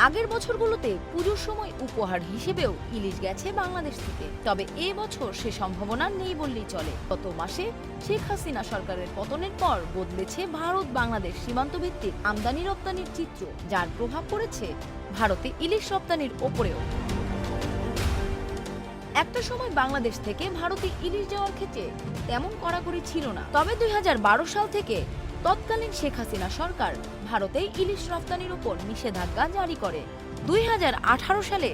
আগের বছরগুলোতে পুজোর সময় উপহার হিসেবেও ইলিশ গেছে বাংলাদেশ থেকে, তবে এবছর সে সম্ভাবনা নেই বললেই চলে। গত মাসে শেখ হাসিনা সরকারের পতনের পর বদলেছে ভারত বাংলাদেশ সীমান্ত ভিত্তিক আমদানি রপ্তানির চিত্র, যার প্রভাব পড়েছে ভারতে ইলিশ রপ্তানির ওপরেও। একটা সময় বাংলাদেশ থেকে ভারতে ইলিশ যাওয়ার ক্ষেত্রে তেমন কড়াকড়ি ছিল না, তবে 2012 সাল থেকে তৎকালীন শেখ হাসিনা সরকার ভারতে ইলিশ রপ্তানির উপর নিষেধাজ্ঞা জারি করে। 2018 সালে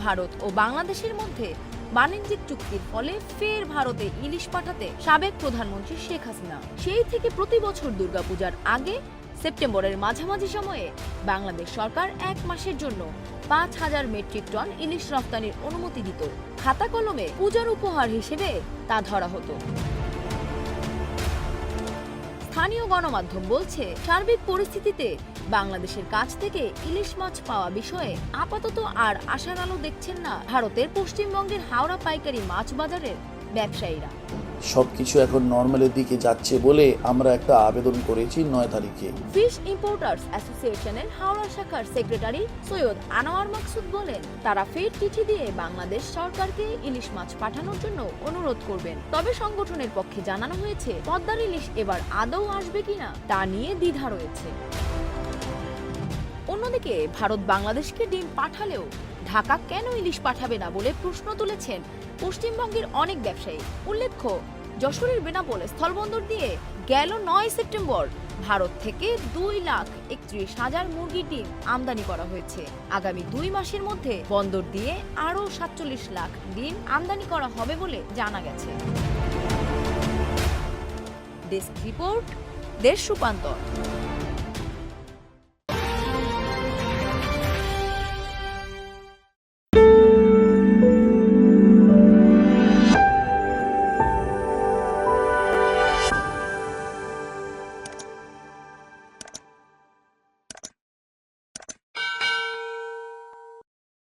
ভারত ও বাংলাদেশের মধ্যে বাণিজ্যিক চুক্তির ফলে ফের ভারতে ইলিশ পাঠাতে সাবেক প্রধানমন্ত্রী শেখ হাসিনা। সেই থেকে প্রতি বছর দুর্গাপূজার আগে সেপ্টেম্বরের মাঝামাঝি সময়ে বাংলাদেশ সরকার 1 মাসের জন্য 5000 মেট্রিক টন ইলিশ রপ্তানির অনুমতি দিত। খাতা কলমে পূজার উপহার হিসেবে তা ধরা হতো। স্থানীয় গণমাধ্যম বলছে, সার্বিক পরিস্থিতিতে বাংলাদেশের কাছ থেকে ইলিশ মাছ পাওয়া বিষয়ে আপাতত আর আশার আলো দেখছেন না ভারতের পশ্চিমবঙ্গের হাওড়া পাইকারি মাছ বাজারের ব্যবসায়ীরা। সবকিছু এখন নর্মালের দিকে যাচ্ছে বলে আমরা একটা আবেদন করেছি 9 তারিখে। ফিশ ইম্পোর্টার্স অ্যাসোসিয়েশনের হাওড়া শাখার সেক্রেটারি সৈয়দ আনোয়ার মাকসুদ বলেন, তারা ফের চিঠি দিয়ে বাংলাদেশ সরকারকে ইলিশ মাছ পাঠানোর জন্য অনুরোধ করবেন। তবে সংগঠনের পক্ষে জানানো হয়েছে, পদ্মার ইলিশ এবার আদৌ আসবে কিনা তা নিয়ে দ্বিধা রয়েছে। অন্যদিকে ভারত বাংলাদেশকে ডিম পাঠালেও ঢাকা কেন ইলিশ পাঠাবে না বলে প্রশ্ন তুলেছেন পশ্চিমবঙ্গের অনেক ব্যবসায়ী। উল্লেখ্য, যশোরের বেনাপোল স্থলবন্দর দিয়ে গেল 9 সেপ্টেম্বর ভারত থেকে 2,31,000 মুরগির ডিম আমদানি করা হয়েছে। আগামী 2 মাসের মধ্যে বন্দর দিয়ে আরও 47 লাখ ডিম আমদানি করা হবে বলে জানা গেছে। ডেস্ক রিপোর্ট, দেশ রূপান্তর।